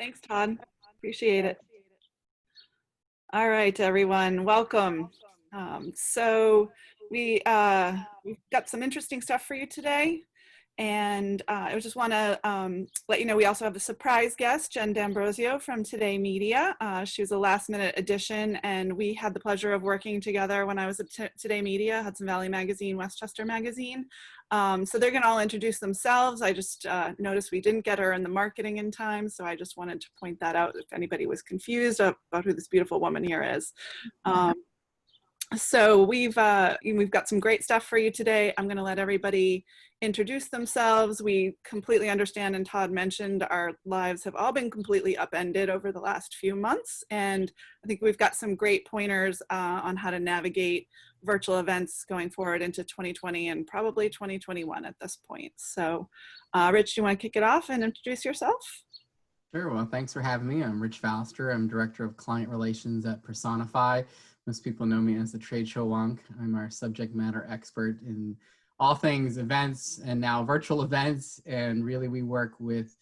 Thanks, Todd. Appreciate it. All right, everyone, welcome. We've got some interesting stuff for you today. And I just want to let you know we also have a surprise guest, Jen D'Ambrosio from Today Media. She was a last-minute addition, and we had the pleasure of working together when I was at Today Media, Hudson Valley Magazine, Westchester Magazine. So they're going to all introduce themselves. I just noticed we didn't get her in the marketing in time, so I just wanted to point that out if anybody was confused about who this beautiful woman here is. So we've got some great stuff for you today. I'm going to let everybody introduce themselves. We completely understand, and Todd mentioned, our lives have all been completely upended over the last few months, and I think we've got some great pointers on how to navigate virtual events going forward into 2020 and probably 2021 at this point. So Rich, you want to kick it off and introduce yourself? Sure. Well, thanks for having me. I'm Rich Falster. I'm Director of Client Relations at Personify. Most people know me as the Trade Show Wonk. I'm our subject matter expert in all things events and now virtual events. And really we work with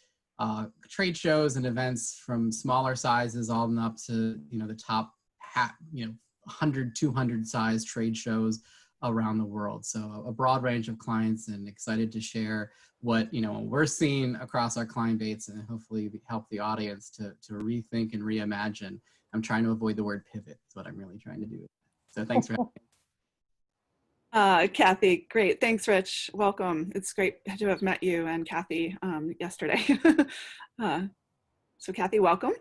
trade shows and events from smaller sizes all up to, the top 100, 200 size trade shows around the world. So a broad range of clients, and excited to share what we're seeing across our client base and hopefully help the audience to rethink and reimagine. I'm trying to avoid the word pivot. That's what I'm really trying to do. So thanks for having me. Kathy, great. Thanks, Rich. Welcome. It's great to have met you and Kathy yesterday. So Kathy, welcome.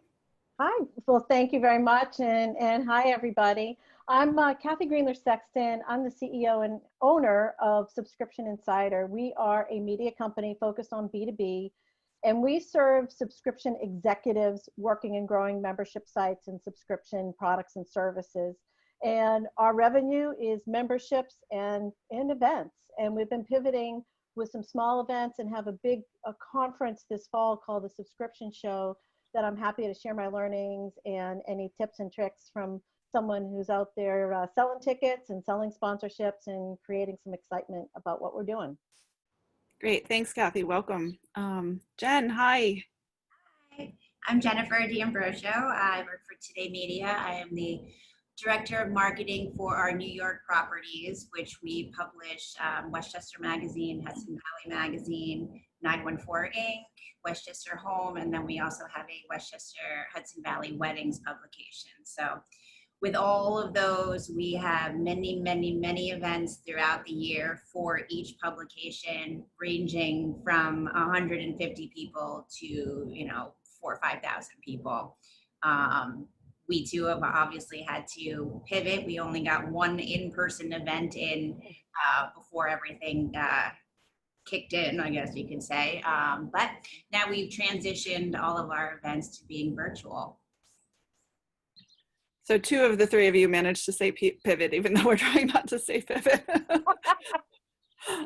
Hi. Well, thank you very much. And hi, everybody. I'm Kathy Greenler Sexton. I'm the CEO and owner of Subscription Insider. We are a media company focused on B2B, and we serve subscription executives working and growing membership sites and subscription products and services. And our revenue is memberships and events. And we've been pivoting with some small events and have a big conference this fall called the Subscription Show that I'm happy to share my learnings and any tips and tricks from someone who's out there selling tickets and selling sponsorships and creating some excitement about what we're doing. Great, thanks, Kathy. Welcome. Jen, hi. Hi, I'm Jennifer D'Ambrosio. I work for Today Media. I am the Director of Marketing for our New York properties, which we publish Westchester Magazine, Hudson Valley Magazine, 914 Inc., Westchester Home, and then we also have a Westchester Hudson Valley Weddings publication. So with all of those, we have many, many, many events throughout the year for each publication, ranging from 150 people to, 4,000 or 5,000 people. We too have obviously had to pivot. We only got one in-person event in before everything kicked in, I guess you could say. But now we've transitioned all of our events to being virtual. So two of the three of you managed to say pivot, even though we're trying not to say pivot.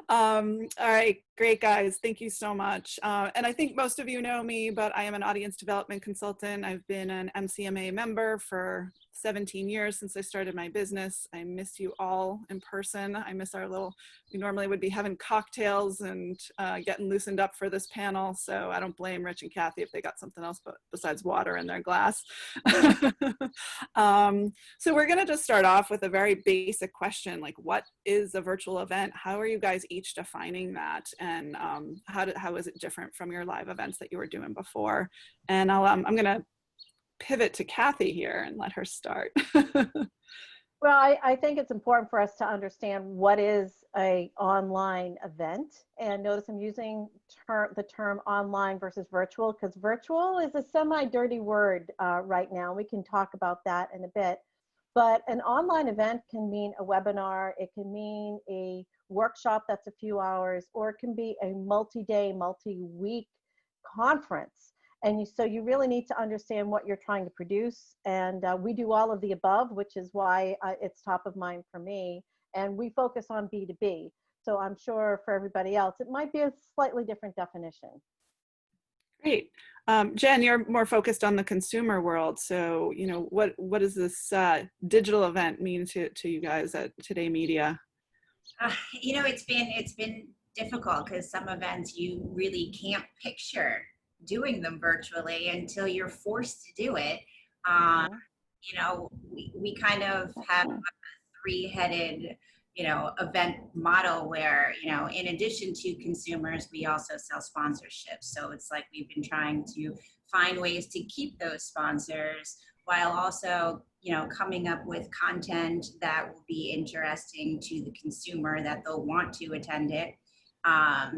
All right, great guys, thank you so much. And I think most of you know me, but I am an audience development consultant. I've been an MCMA member for 17 years since I started my business. I miss you all in person. I miss we normally would be having cocktails and getting loosened up for this panel. So I don't blame Rich and Kathy if they got something else besides water in their glass. So we're gonna just start off with a very basic question, like what is a virtual event? How are you guys each defining that? And how is it different from your live events that you were doing before? And I'm gonna pivot to Kathy here and let her start. Well, I think it's important for us to understand what is an online event. And notice I'm using the term online versus virtual, because virtual is a semi-dirty word right now. We can talk about that in a bit. But an online event can mean a webinar, it can mean a workshop that's a few hours, or it can be a multi-day, multi-week conference. And so you really need to understand what you're trying to produce. And we do all of the above, which is why it's top of mind for me. And we focus on B2B. So I'm sure for everybody else, it might be a slightly different definition. Great. Jen, you're more focused on the consumer world. So, what does this digital event mean to you guys at Today Media? It's been difficult because some events you really can't picture doing them virtually until you're forced to do it. Mhm. You know, we kind of have a three-headed, you know, event model where, you know, in addition to consumers, we also sell sponsorships. So it's like we've been trying to find ways to keep those sponsors while also, you know, coming up with content that will be interesting to the consumer that they'll want to attend it.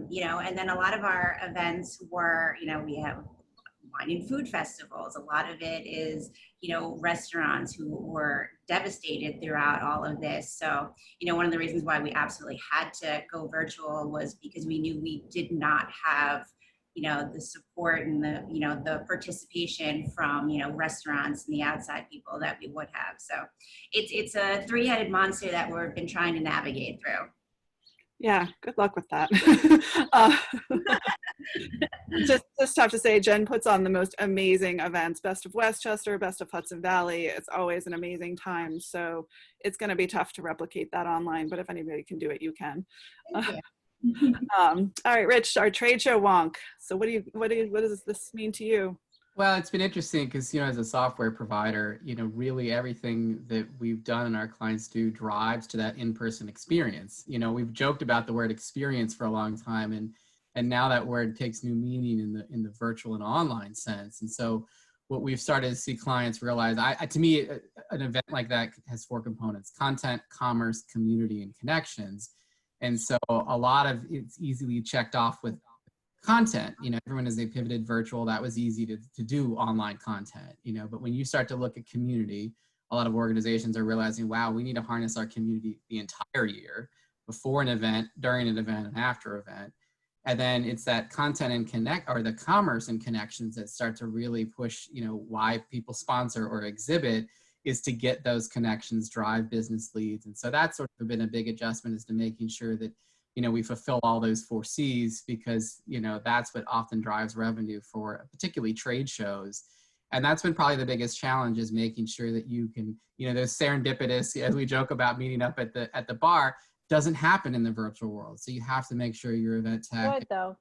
You know, and then a lot of our events were, you know, we have wine and food festivals. A lot of it is, you know, restaurants who were devastated throughout all of this. So, you know, one of the reasons why we absolutely had to go virtual was because we knew we did not have, you know, the support and the, you know, the participation from, you know, restaurants and the outside people that we would have. So it's a three-headed monster that we've been trying to navigate through. Yeah, good luck with that. Just have to say, Jen puts on the most amazing events, Best of Westchester, Best of Hudson Valley. It's always an amazing time. So it's going to be tough to replicate that online, but if anybody can do it, you can. Thank you. All right, Rich, our trade show wonk. So what does this mean to you? Well, it's been interesting because, you know, as a software provider, you know, really everything that we've done and our clients do drives to that in-person experience. You know, we've joked about the word experience for a long time, and now that word takes new meaning in the virtual and online sense. And so what we've started to see clients realize, to me, an event like that has four components: content, commerce, community, and connections. And so a lot of it's easily checked off with content. You know, everyone, as they pivoted virtual, that was easy to do online content, you know, but when you start to look at community, a lot of organizations are realizing, wow, we need to harness our community the entire year, before an event, during an event, and after event. And then it's that content and connect, or the commerce and connections, that start to really push, you know, why people sponsor or exhibit, is to get those connections, drive business leads. And so that's sort of been a big adjustment, is to making sure that, you know, we fulfill all those 4 C's, because, you know, that's what often drives revenue for particularly trade shows. And that's been probably the biggest challenge, is making sure that you can, you know, those serendipitous, as we joke about meeting up at the bar, doesn't happen in the virtual world. So you have to make sure your event tech. Good though.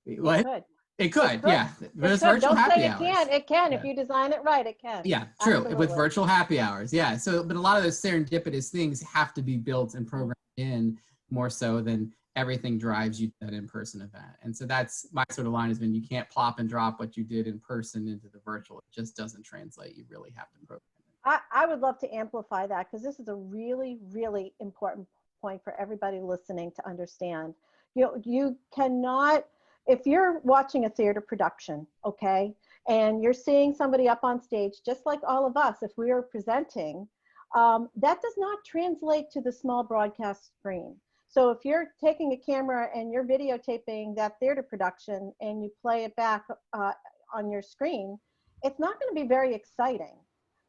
What? It could, yeah. There's virtual Don't happy say it hours. can. It can. Yeah. If you design it right, it can. Yeah, true. Absolutely. With virtual happy hours. Yeah. So, but a lot of those serendipitous things have to be built and programmed in, more so than everything drives you to that in-person event. And so that's my sort of line, has been, you can't plop and drop what you did in person into the virtual. It just doesn't translate. You really have to program it. I would love to amplify that, because this is a really, really important point for everybody listening to understand. You know, you cannot, if you're watching a theater production, okay, and you're seeing somebody up on stage, just like all of us, if we are presenting, that does not translate to the small broadcast screen. So if you're taking a camera and you're videotaping that theater production and you play it back on your screen, it's not going to be very exciting.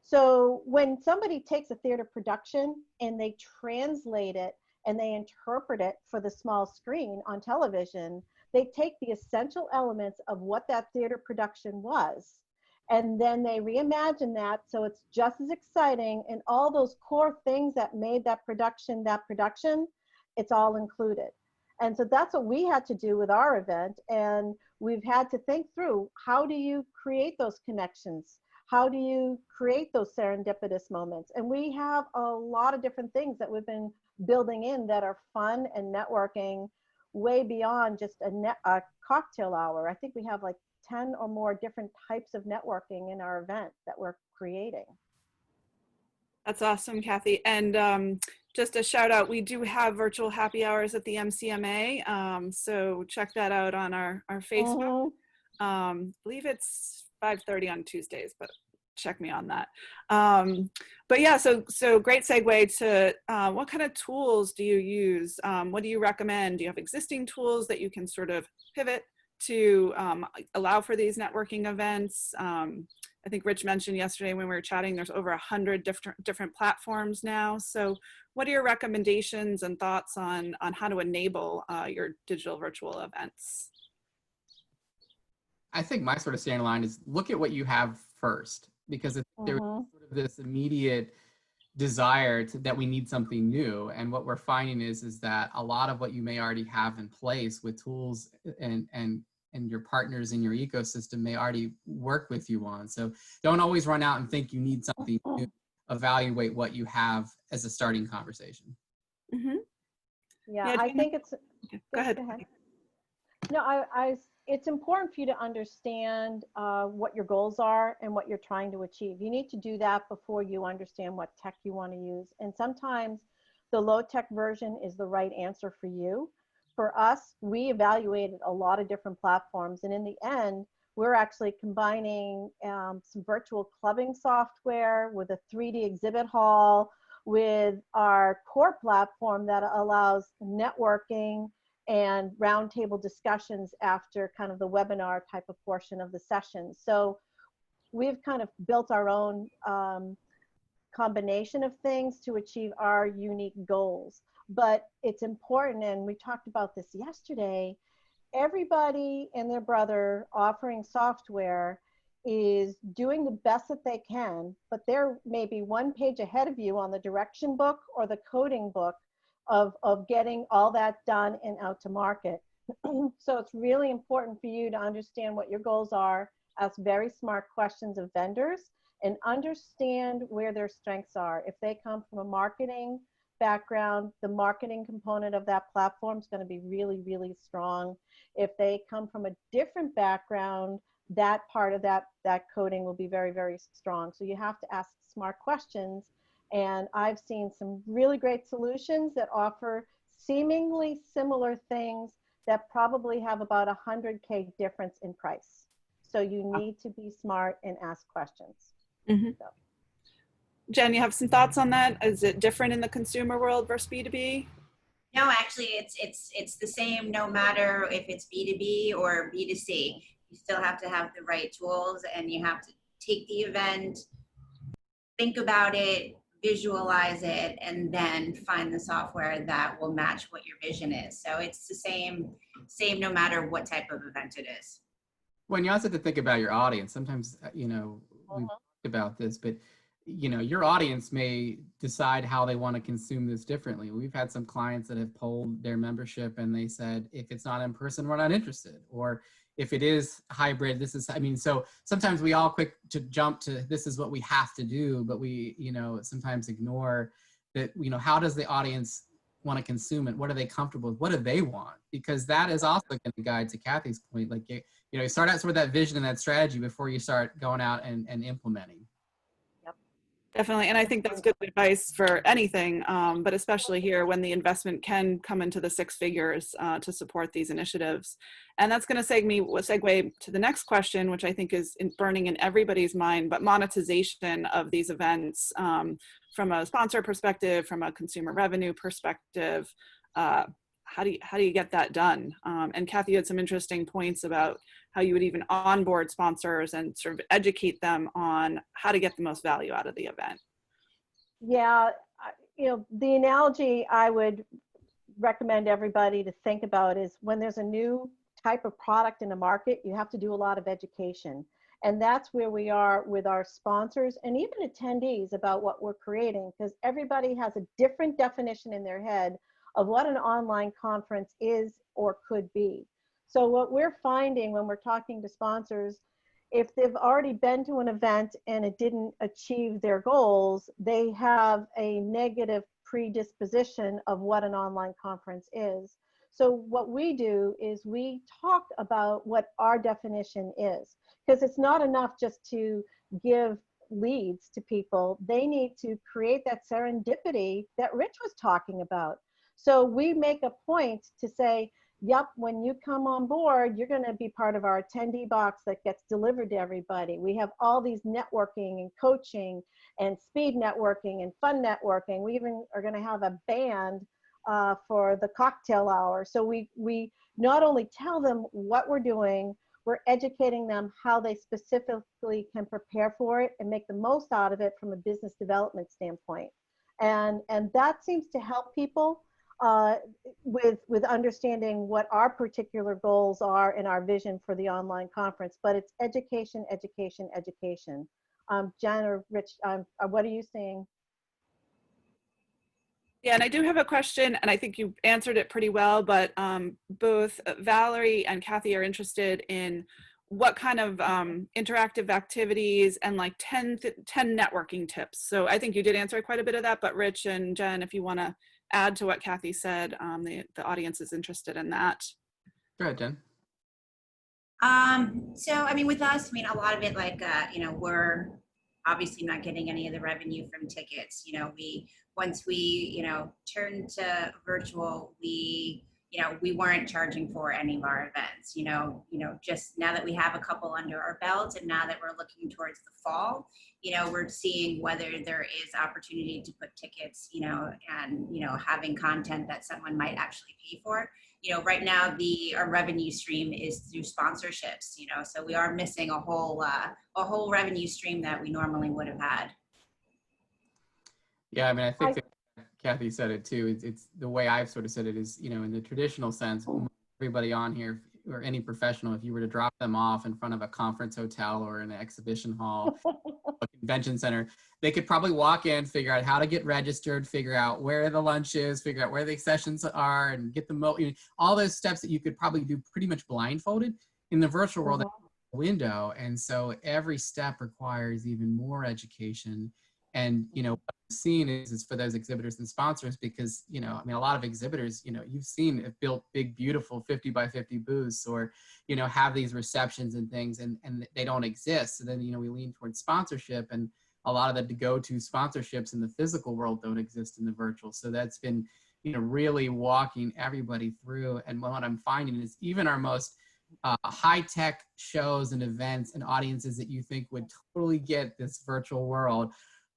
So when somebody takes a theater production and they translate it and they interpret it for the small screen on television, they take the essential elements of what that theater production was, and then they reimagine that so it's just as exciting, and all those core things that made that production, it's all included. And so that's what we had to do with our event. And we've had to think through, how do you create those connections? How do you create those serendipitous moments? And we have a lot of different things that we've been building in that are fun and networking, way beyond just a cocktail hour. I think we have like 10 or more different types of networking in our event that we're creating. That's awesome, Kathy. And just a shout out, we do have virtual happy hours at the MCMA. So check that out on our Facebook. I believe it's 5:30 on Tuesdays, but check me on that. But yeah, so great segue to what kind of tools do you use? What do you recommend? Do you have existing tools that you can sort of pivot to allow for these networking events? I think Rich mentioned yesterday when we were chatting, there's over 100 different platforms now. So what are your recommendations and thoughts on how to enable your digital virtual events? I think my sort of standing line is, look at what you have first, because there's sort of this immediate desire that we need something new. And what we're finding is that a lot of what you may already have in place with tools and and your partners in your ecosystem may already work with you on. So don't always run out and think you need something new. Evaluate what you have as a starting conversation. Mm-hmm. Yeah, I think it's, okay, go ahead. No, it's important for you to understand what your goals are and what you're trying to achieve. You need to do that before you understand what tech you want to use. And sometimes the low tech version is the right answer for you. For us, we evaluated a lot of different platforms, and in the end, we're actually combining some virtual clubbing software with a 3D exhibit hall, with our core platform that allows networking and roundtable discussions after kind of the webinar type of portion of the session. So we've kind of built our own combination of things to achieve our unique goals. But it's important, and we talked about this yesterday, everybody and their brother offering software is doing the best that they can, but they're maybe one page ahead of you on the direction book or the coding book of getting all that done and out to market. So it's really important for you to understand what your goals are, ask very smart questions of vendors, and understand where their strengths are. If they come from a marketing background, the marketing component of that platform is going to be really, really strong. If they come from a different background, that part of that coding will be very, very strong. So you have to ask smart questions. And I've seen some really great solutions that offer seemingly similar things that probably have about 100K difference in price. So you need to be smart and ask questions. Mm-hmm. So. Jen, you have some thoughts on that? Is it different in the consumer world versus B2B? No, actually, it's the same no matter if it's B2B or B2C. You still have to have the right tools, and you have to take the event, think about it, visualize it, and then find the software that will match what your vision is. So it's the same no matter what type of event it is. When you also have to think about your audience, sometimes, you know, we've talked about this, but you know, your audience may decide how they want to consume this differently. We've had some clients that have polled their membership and they said, if it's not in person, we're not interested. Or if it is hybrid, this is, I mean, so sometimes we all quick to jump to this is what we have to do, but we, you know, sometimes ignore that, you know, how does the audience want to consume it? What are they comfortable with? What do they want? Because that is also going to guide, to Kathy's point, like, you know, you start out with that vision and that strategy before you start going out and implementing. Definitely. And I think that's good advice for anything, but especially here when the investment can come into the six figures to support these initiatives. And that's going to segue to the next question, which I think is burning in everybody's mind, but monetization of these events from a sponsor perspective, from a consumer revenue perspective. How do you get that done? And Kathy, you had some interesting points about how you would even onboard sponsors and sort of educate them on how to get the most value out of the event. Yeah, you know, the analogy I would recommend everybody to think about is when there's a new type of product in the market, you have to do a lot of education. And that's where we are with our sponsors and even attendees about what we're creating, because everybody has a different definition in their head of what an online conference is or could be. So what we're finding when we're talking to sponsors, if they've already been to an event and it didn't achieve their goals, they have a negative predisposition of what an online conference is. So what we do is we talk about what our definition is, because it's not enough just to give leads to people. They need to create that serendipity that Rich was talking about. So we make a point to say, yep, when you come on board, you're going to be part of our attendee box that gets delivered to everybody. We have all these networking and coaching and speed networking and fun networking. We even are going to have a band for the cocktail hour. So we not only tell them what we're doing, we're educating them how they specifically can prepare for it and make the most out of it from a business development standpoint. And that seems to help people with understanding what our particular goals are and our vision for the online conference. But it's education, education, education. Jen or Rich, what are you seeing? Yeah, and I do have a question, and I think you answered it pretty well, but both Valerie and Kathy are interested in what kind of interactive activities and like 10 networking tips. So I think you did answer quite a bit of that, but Rich and Jen, if you want to add to what Kathy said, the audience is interested in that. Go ahead, Jen. So, I mean, with us, I mean, a lot of it, like, we're obviously not getting any of the revenue from tickets. Once we, turned to virtual, we weren't charging for any of our events, just now that we have a couple under our belt and now that we're looking towards the fall, we're seeing whether there is opportunity to put tickets, and, having content that someone might actually pay for. Right now our revenue stream is through sponsorships, so we are missing a whole revenue stream that we normally would have had. Yeah, I mean, I think that Kathy said it too. It's the way I've sort of said it is, in the traditional sense, everybody on here or any professional, if you were to drop them off in front of a conference hotel or in an exhibition hall, a convention center, they could probably walk in, figure out how to get registered, figure out where the lunch is, figure out where the sessions are, and get all those steps that you could probably do pretty much blindfolded. In the virtual world, window, and so every step requires even more education. And what I'm seeing is for those exhibitors and sponsors, because I mean, a lot of exhibitors, you've seen have built big, beautiful 50 by 50 booths, or have these receptions and things, and they don't exist. So then we lean towards sponsorship, and a lot of the go-to sponsorships in the physical world don't exist in the virtual. So that's been really walking everybody through. And what I'm finding is even our most high-tech shows and events and audiences that you think would totally get this virtual world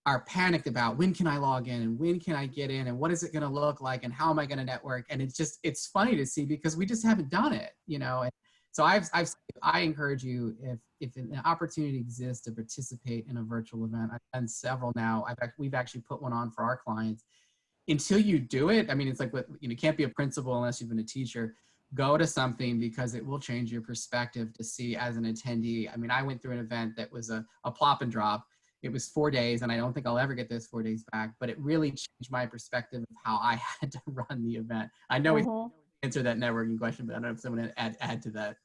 are panicked about when can I log in and when can I get in and what is it going to look like and how am I going to network? And it's funny to see because we just haven't done it, And so I encourage you, if an opportunity exists to participate in a virtual event, I've done several now. We've actually put one on for our clients. Until you do it, I mean, it's like, you can't be a principal unless you've been a teacher. Go to something because it will change your perspective to see as an attendee. I mean, I went through an event that was a plop and drop. It was 4 days, and I don't think I'll ever get those 4 days back, but it really changed my perspective of how I had to run the event. I know we answered that networking question, but I don't know if someone add to that.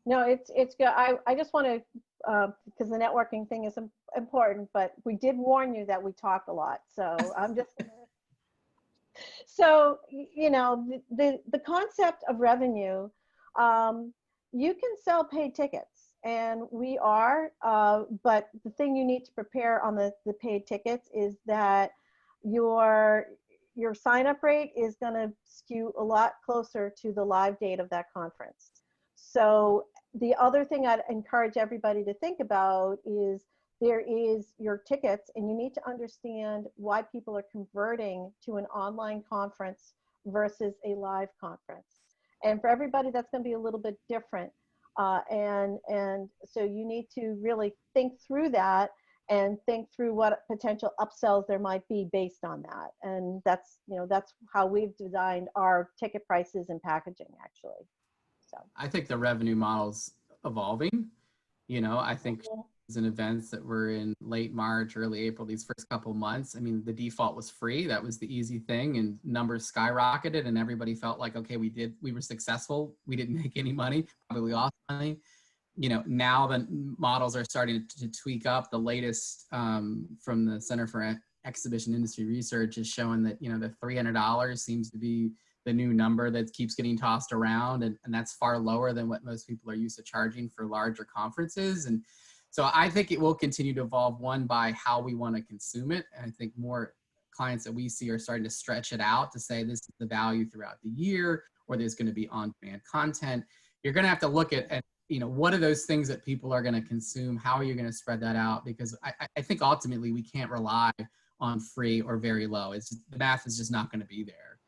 No, it's good. I just want to, because the networking thing is important, but we did warn you that we talk a lot. So I'm just, so, the concept of revenue, you can sell paid tickets. And we are, but the thing you need to prepare on the paid tickets is that your sign-up rate is going to skew a lot closer to the live date of that conference. So the other thing I'd encourage everybody to think about is there is your tickets, and you need to understand why people are converting to an online conference versus a live conference. And for everybody, that's going to be a little bit different. And so you need to really think through that and think through what potential upsells there might be based on that. And that's how we've designed our ticket prices and packaging, actually. So I think the revenue model's evolving. I think in events that were in late March, early April, these first couple months, I mean, the default was free. That was the easy thing, and numbers skyrocketed, and everybody felt like, okay, we were successful. We didn't make any money, probably lost money. Now the models are starting to tweak up. The latest from the Center for Exhibition Industry Research is showing that, the $300 seems to be the new number that keeps getting tossed around, and that's far lower than what most people are used to charging for larger conferences. And so I think it will continue to evolve, one, by how we want to consume it. And I think more clients that we see are starting to stretch it out to say this is the value throughout the year, or there's going to be on-demand content. You're going to have to look at what are those things that people are going to consume? How are you going to spread that out? Because I think ultimately we can't rely on free or very low. The math is just not going to be there.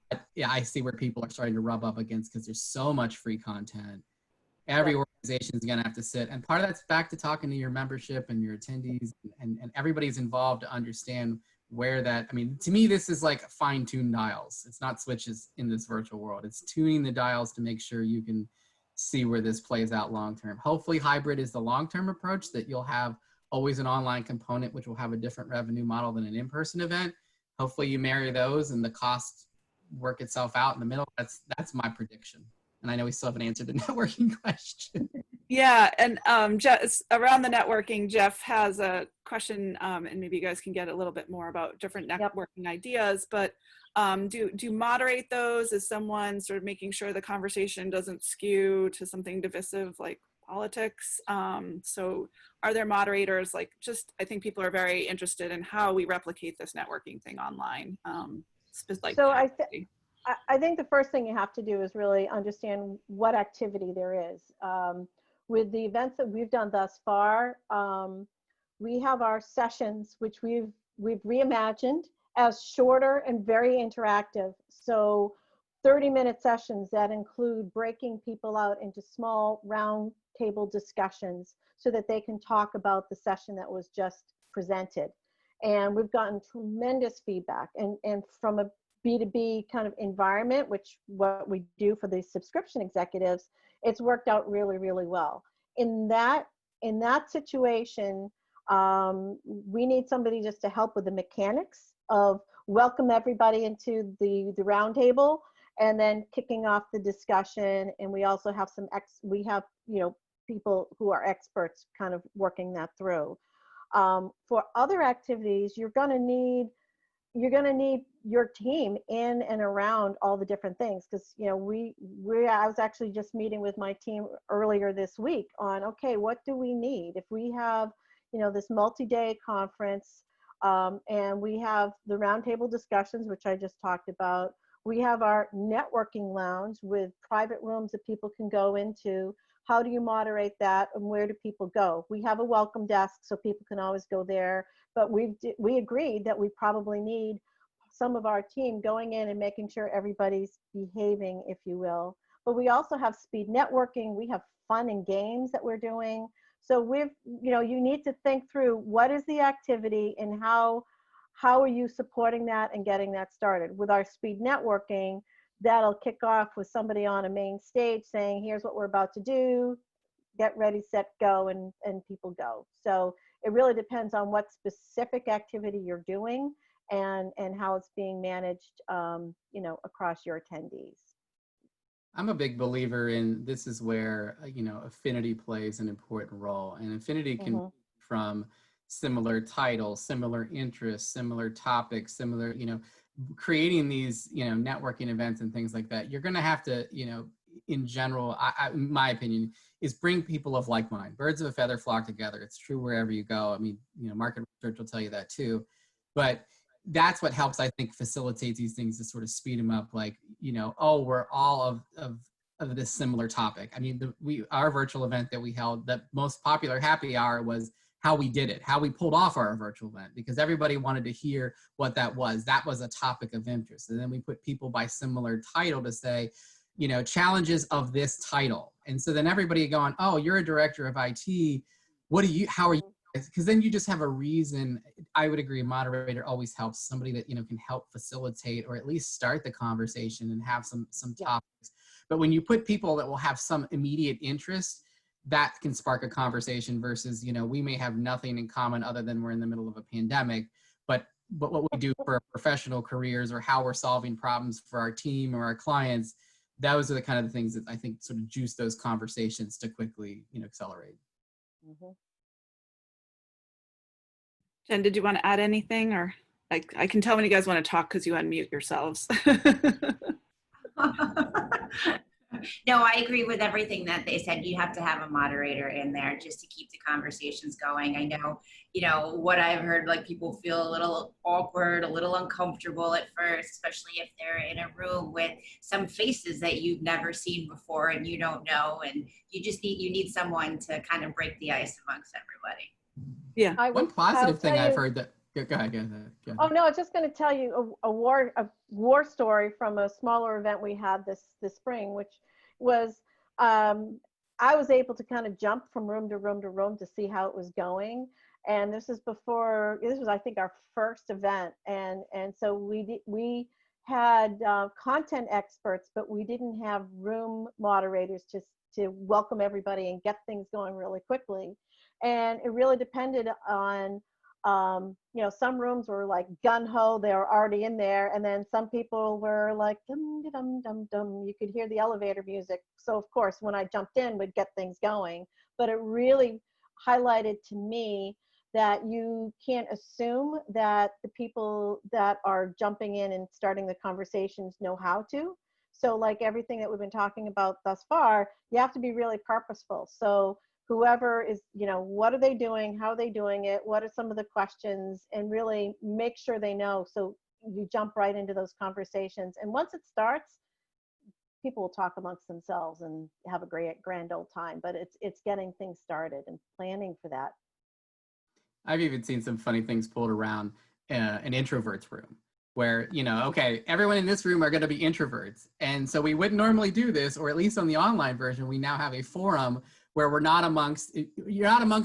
But yeah, I see where people are starting to rub up against because there's so much free content. Every organization is going to have to sit, and part of that's back to talking to your membership and your attendees, and everybody's involved to understand where that, I mean, to me, this is like fine-tuned dials. It's not switches in this virtual world. It's tuning the dials to make sure you can see where this plays out long-term. Hopefully hybrid is the long-term approach, that you'll have always an online component, which will have a different revenue model than an in-person event. Hopefully you marry those and the costs work itself out in the middle. That's my prediction. And I know we still haven't answered the networking question. Yeah, and Jeff, around the networking, Jeff has a question, and maybe you guys can get a little bit more about different networking ideas, but do you moderate those? Is someone sort of making sure the conversation doesn't skew to something divisive like politics? So are there moderators? Like, just, I think people are very interested in how we replicate this networking thing online. So I think the first thing you have to do is really understand what activity there is. With the events that we've done thus far, we have our sessions, which we've reimagined as shorter and very interactive. So 30-minute sessions that include breaking people out into small round table discussions so that they can talk about the session that was just presented. And we've gotten tremendous feedback. And from a B2B kind of environment, which what we do for the subscription executives, it's worked out really, really well. In that situation, we need somebody just to help with the mechanics of welcome everybody into the roundtable and then kicking off the discussion. And we also have people who are experts kind of working that through. For other activities, you're going to need your team in and around all the different things, because I was actually just meeting with my team earlier this week on, okay, what do we need if we have this multi-day conference, and we have the roundtable discussions, which I just talked about. We have our networking lounge with private rooms that people can go into. How do you moderate that, and where do people go? We have a welcome desk, so people can always go there. But we agreed that we probably need some of our team going in and making sure everybody's behaving, if you will. But we also have speed networking. We have fun and games that we're doing. So you need to think through what is the activity and how are you supporting that and getting that started. With our speed networking, that'll kick off with somebody on a main stage saying, here's what we're about to do, get ready, set, go, and people go. So it really depends on what specific activity you're doing and how it's being managed, across your attendees. I'm a big believer in, this is where, affinity plays an important role. And affinity can be from similar titles, similar interests, similar topics, similar, creating these, networking events and things like that. You're going to have to, in general, in my opinion, is bring people of like mind. Birds of a feather flock together. It's true wherever you go. I mean, market research will tell you that too. But that's what helps, I think, facilitate these things to sort of speed them up. Like, we're all of this similar topic. I mean, our virtual event that we held, the most popular happy hour was how we did it, how we pulled off our virtual event, because everybody wanted to hear what that was. That was a topic of interest. And then we put people by similar title to say, challenges of this title. And so then everybody going, oh, you're a director of IT. How are you? Because then you just have a reason. I would agree, a moderator always helps, somebody that, can help facilitate or at least start the conversation and have some topics. But when you put people that will have some immediate interest, that can spark a conversation versus, we may have nothing in common other than we're in the middle of a pandemic, but what we do for our professional careers or how we're solving problems for our team or our clients, those are the kind of things that I think sort of juice those conversations to quickly, accelerate. Mm-hmm. Jen, did you want to add anything, or I can tell when you guys want to talk because you unmute yourselves. No, I agree with everything that they said. You have to have a moderator in there just to keep the conversations going. I know, what I've heard, like, people feel a little awkward, a little uncomfortable at first, especially if they're in a room with some faces that you've never seen before and you don't know. And you need someone to kind of break the ice amongst everybody. Yeah. One positive thing I've heard that, go ahead. Oh no, I was just going to tell you a war story from a smaller event we had this spring, which was I was able to kind of jump from room to room to room to see how it was going. And this was I think our first event, and so we had content experts, but we didn't have room moderators to welcome everybody and get things going really quickly. And it really depended on, you know, some rooms were like gun-ho, they were already in there. And then some people were like, dum, dum, dum, dum. You could hear the elevator music. So of course, when I jumped in, would get things going. But it really highlighted to me that you can't assume that the people that are jumping in and starting the conversations know how to. So like everything that we've been talking about thus far, you have to be really purposeful. So whoever is, you know, what are they doing? How are they doing it? What are some of the questions? And really make sure they know. So you jump right into those conversations. And once it starts, people will talk amongst themselves and have a great grand old time. But it's getting things started and planning for that. I've even seen some funny things pulled around an introvert's room where, you know, okay, everyone in this room are going to be introverts. And so we wouldn't normally do this, or at least on the online version, we now have a forum where you're not amongst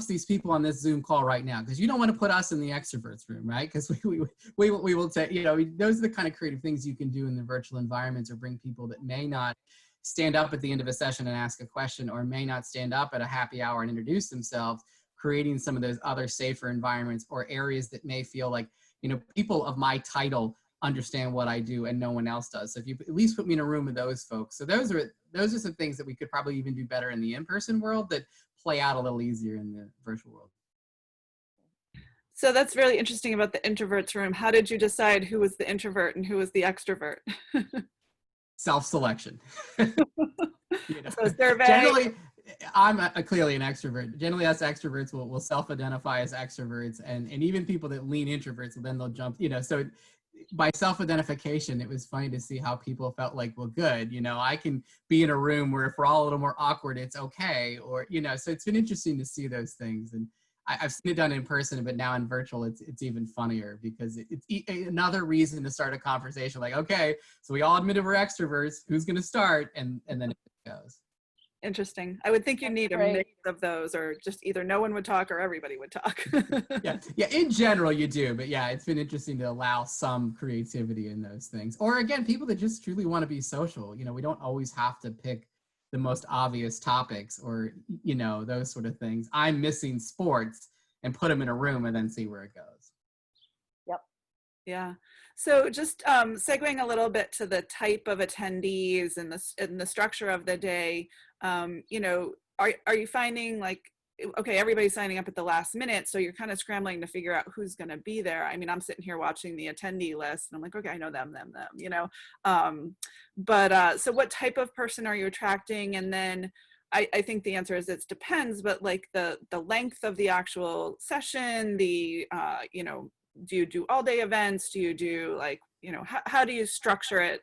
these people on this Zoom call right now, because you don't want to put us in the extroverts room, right? Because we will take, you know, those are the kind of creative things you can do in the virtual environments, or bring people that may not stand up at the end of a session and ask a question, or may not stand up at a happy hour and introduce themselves, creating some of those other safer environments or areas that may feel like, you know, people of my title understand what I do and no one else does. So if you at least put me in a room with those folks. So those are some things that we could probably even do better in the in-person world that play out a little easier in the virtual world. So that's really interesting about the introverts room. How did you decide who was the introvert and who was the extrovert? Self-selection. You know, so survey. Generally, I'm clearly an extrovert. Generally, us extroverts will self-identify as extroverts, and even people that lean introverts, then they'll jump, you know, so by self-identification, it was funny to see how people felt like, well, good, you know, I can be in a room where if we're all a little more awkward, it's okay. Or, you know, so it's been interesting to see those things. And I've seen it done in person, but now in virtual, it's even funnier because it's another reason to start a conversation. Like, okay, so we all admitted we're extroverts. Who's going to start? And then it goes. Interesting. I would think you need a mix of those, or just either no one would talk or everybody would talk. Yeah. In general, you do, but yeah, it's been interesting to allow some creativity in those things. Or again, people that just truly want to be social. You know, we don't always have to pick the most obvious topics, or, you know, those sort of things. I'm missing sports, and put them in a room and then see where it goes. Yep. Yeah. So just segueing a little bit to the type of attendees and the structure of the day, you know, are you finding like, okay, everybody's signing up at the last minute, so you're kind of scrambling to figure out who's going to be there. I mean, I'm sitting here watching the attendee list and I'm like, okay, I know them, you know. So what type of person are you attracting? And then I think the answer is it depends, but like the length of the actual session, you know, do you do all day events? Do you do like, you know, how do you structure it,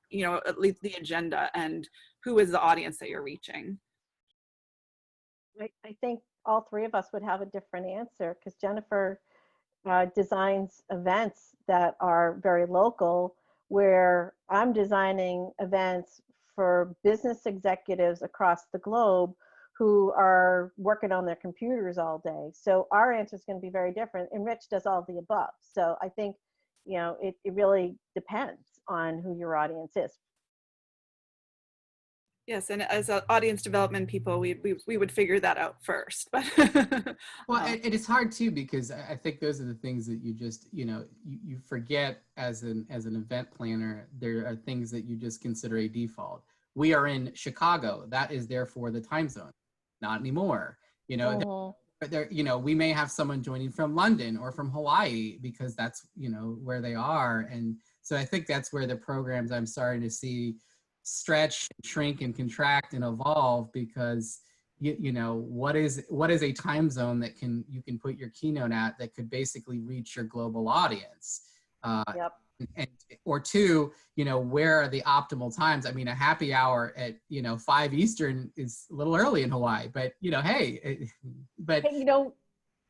you know, at least the agenda, and who is the audience that you're reaching? I think all three of us would have a different answer, because Jennifer designs events that are very local, where I'm designing events for business executives across the globe who are working on their computers all day. So our answer is going to be very different. And Rich does all of the above. So I think, you know, it really depends on who your audience is. Yes, and as audience development people, we would figure that out first. But well, it is hard too, because I think those are the things that you just, you know, you forget as an event planner. There are things that you just consider a default. We are in Chicago. That is therefore the time zone. Not anymore. You know, you know, we may have someone joining from London or from Hawaii, because that's, you know, where they are. And so I think that's where the programs I'm starting to see stretch, shrink, and contract and evolve, because you know, what is a time zone that you can put your keynote at that could basically reach your global audience. Yep. Or two, you know, where are the optimal times? I mean, a happy hour at, you know, 5 Eastern is a little early in Hawaii, but, you know, hey, you know,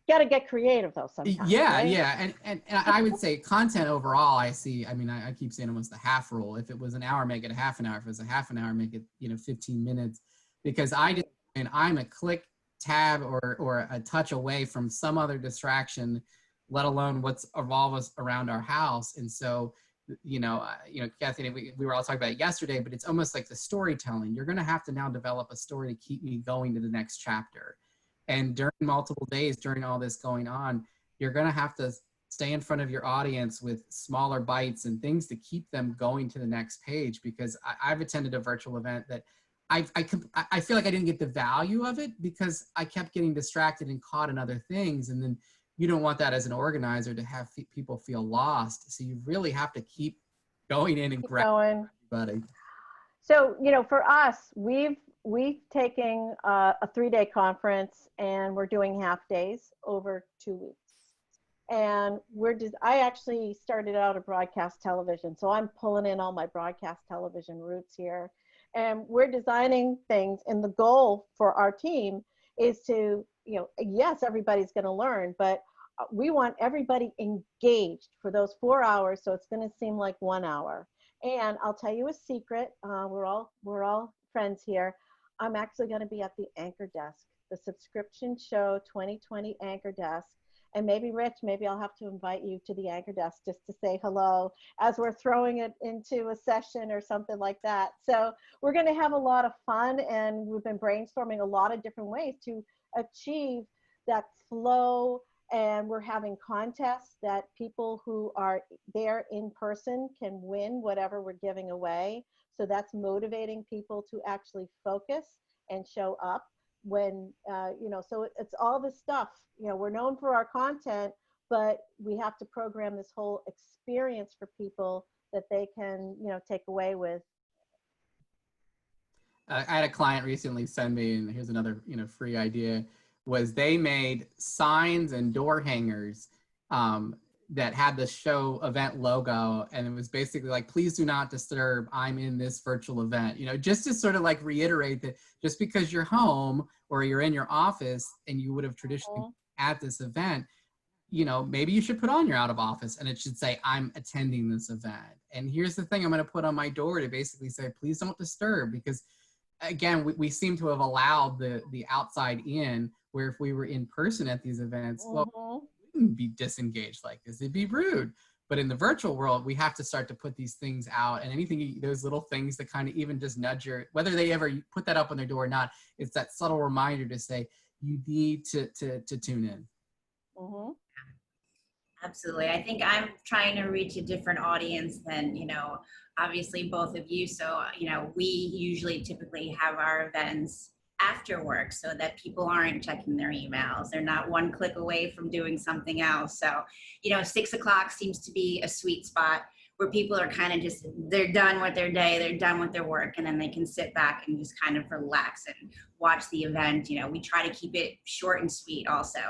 got to get creative though sometimes. Yeah, right? yeah. And I would say content overall, I mean, I keep saying almost the half rule. If it was an hour, make it a half an hour. If it was a half an hour, make it, you know, 15 minutes. Because I'm a click, tab, or a touch away from some other distraction, let alone what's evolve us around our house. And so, you know, Kathleen, we were all talking about it yesterday, but it's almost like the storytelling. You're going to have to now develop a story to keep me going to the next chapter. And during multiple days, during all this going on, you're going to have to stay in front of your audience with smaller bites and things to keep them going to the next page. Because I've attended a virtual event that I feel like I didn't get the value of it because I kept getting distracted and caught in other things. And then you don't want that as an organizer to have people feel lost. So you really have to keep going in and grabbing everybody. So, you know, for us, we've taken a 3-day conference and we're doing half days over 2 weeks. And I actually started out at broadcast television, so I'm pulling in all my broadcast television roots here. And we're designing things, and the goal for our team is to, you know, yes, everybody's going to learn, but we want everybody engaged for those 4 hours, so it's going to seem like 1 hour. And I'll tell you a secret. We're all friends here. I'm actually going to be at the anchor desk, the Subscription Show 2020 anchor desk. And maybe, Rich, maybe I'll have to invite you to the anchor desk just to say hello as we're throwing it into a session or something like that. So we're going to have a lot of fun, and we've been brainstorming a lot of different ways to achieve that flow. And we're having contests that people who are there in person can win whatever we're giving away. So that's motivating people to actually focus and show up when, you know, so it's all this stuff. You know, we're known for our content, but we have to program this whole experience for people that they can, you know, take away with. I had a client recently send me, and here's another, you know, free idea, was they made signs and door hangers that had the show event logo. And it was basically like, please do not disturb, I'm in this virtual event, you know, just to sort of like reiterate that just because you're home or you're in your office and you would have traditionally at this event, you know, maybe you should put on your out of office and it should say, I'm attending this event. And here's the thing I'm going to put on my door to basically say, please don't disturb, because again, we seem to have allowed the outside in, where if we were in person at these events, well, we wouldn't be disengaged like this. It'd be rude. But in the virtual world, we have to start to put these things out, and anything, those little things that kind of even just nudge your, whether they ever put that up on their door or not, it's that subtle reminder to say, you need to tune in. Absolutely. I think I'm trying to reach a different audience than, you know, obviously both of you. So, you know, we usually typically have our events after work so that people aren't checking their emails. They're not one click away from doing something else. So, you know, 6 o'clock seems to be a sweet spot where people are kind of just, they're done with their day, they're done with their work, and then they can sit back and just kind of relax and watch the event. You know, we try to keep it short and sweet also.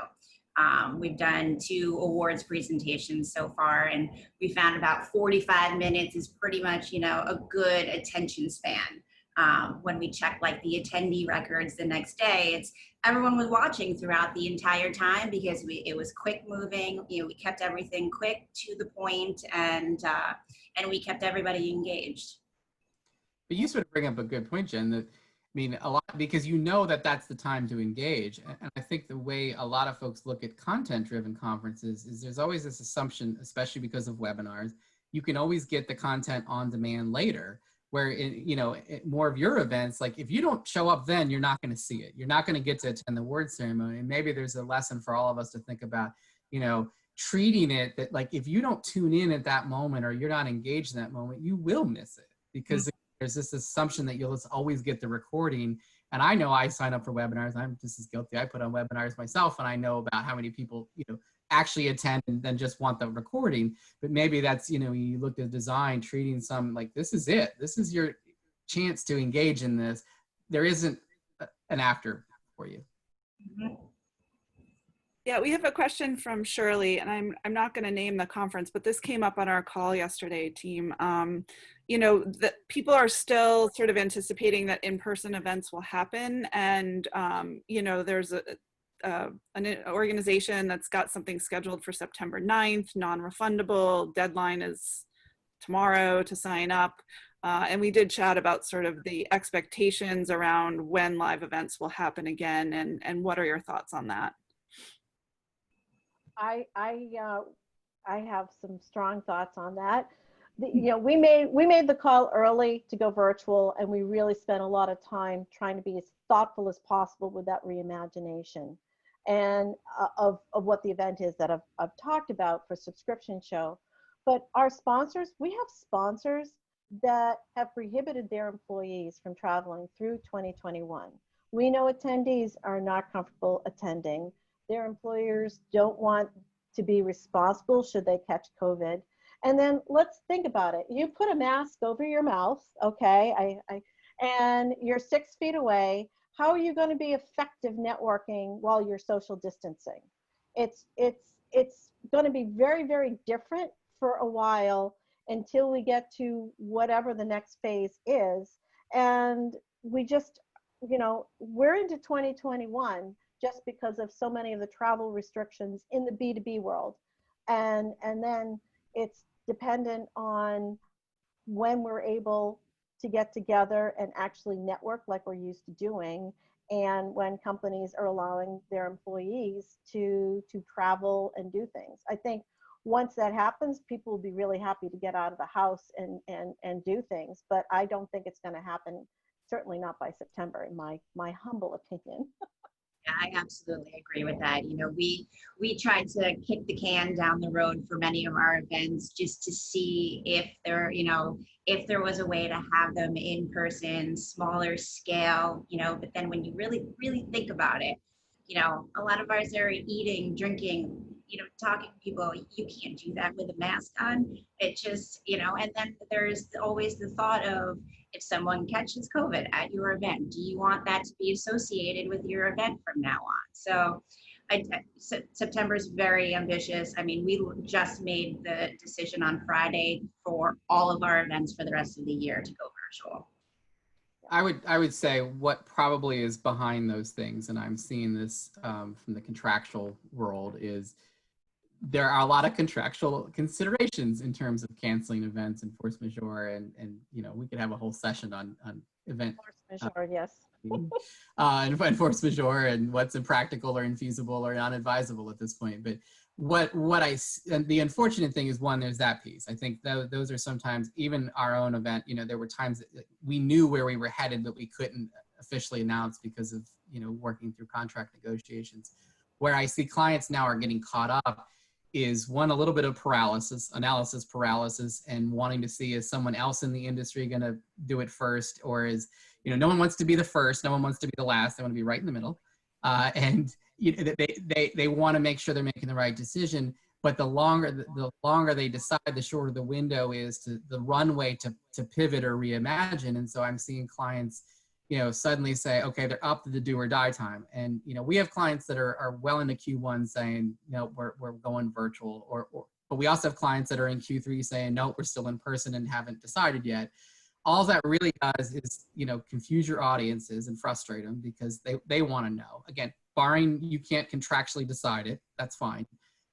We've done 2 awards presentations so far, and we found about 45 minutes is pretty much, you know, a good attention span. When we check like the attendee records the next day, it's everyone was watching throughout the entire time because it was quick moving. You know, we kept everything quick to the point, and we kept everybody engaged. But you sort of bring up a good point, Jen, that I mean, a lot, because you know that that's the time to engage. And I think the way a lot of folks look at content-driven conferences is there's always this assumption, especially because of webinars, you can always get the content on demand later, where, you know, more of your events, like if you don't show up then, you're not going to see it. You're not going to get to attend the award ceremony. And maybe there's a lesson for all of us to think about, you know, treating it that like, if you don't tune in at that moment or you're not engaged in that moment, you will miss it, because there's this assumption that you'll just always get the recording. And I know I sign up for webinars. I'm just as guilty. I put on webinars myself, and I know about how many people, you know, actually attend and then just want the recording. But maybe that's, you know, you looked at design, treating some like, this is it. This is your chance to engage in this. There isn't an after for you. Yeah, we have a question from Shirley, and I'm not going to name the conference, but this came up on our call yesterday, team. You know, that people are still sort of anticipating that in-person events will happen, and you know, there's an organization that's got something scheduled for September 9th, non-refundable. Deadline is tomorrow to sign up. And we did chat about sort of the expectations around when live events will happen again, and what are your thoughts on that? I have some strong thoughts on that. You know, we made the call early to go virtual, and we really spent a lot of time trying to be as thoughtful as possible with that reimagination. and of what the event is that I've talked about for subscription show. But our sponsors, we have sponsors that have prohibited their employees from traveling through 2021. We know attendees are not comfortable attending. Their employers don't want to be responsible should they catch COVID. And then let's think about it. You put a mask over your mouth, okay, and you're 6 feet away. How are you going to be effective networking while you're social distancing? It's going to be very, very different for a while until we get to whatever the next phase is. And we just, you know, we're into 2021 just because of so many of the travel restrictions in the B2B world. And then it's dependent on when we're able to get together and actually network like we're used to doing, and when companies are allowing their employees to travel and do things. I think once that happens, people will be really happy to get out of the house and do things, but I don't think it's going to happen, certainly not by September, in my humble opinion. Yeah, I absolutely agree with that. You know, we tried to kick the can down the road for many of our events just to see if if there was a way to have them in person, smaller scale, but then when you really, really think about it, a lot of ours are eating, drinking, talking to people. You can't do that with a mask on. It just, and then there's always the thought of, if someone catches COVID at your event, do you want that to be associated with your event from now on? So September is very ambitious. I mean, we just made the decision on Friday for all of our events for the rest of the year to go virtual. I would say what probably is behind those things, and I'm seeing this from the contractual world, is there are a lot of contractual considerations in terms of canceling events and force majeure, and we could have a whole session on event Force majeure, yes. and force majeure and what's impractical or infeasible or unadvisable at this point. But and the unfortunate thing is, one, there's that piece. I think those are sometimes, even our own event, there were times that we knew where we were headed, but we couldn't officially announce because of, working through contract negotiations. Where I see clients now are getting caught up is, one, a little bit of analysis paralysis, and wanting to see, is someone else in the industry going to do it first, or is, no one wants to be the first, no one wants to be the last, they want to be right in the middle. And they want to make sure they're making the right decision, but the longer they decide, the shorter the window is to the runway to pivot or reimagine. And so I'm seeing clients, suddenly say, okay, they're up to the do or die time. And, we have clients that are well into Q1 saying, no, we're going virtual, but we also have clients that are in Q3 saying, no, we're still in person and haven't decided yet. All that really does is, confuse your audiences and frustrate them, because they want to know. Again, barring you can't contractually decide it, that's fine.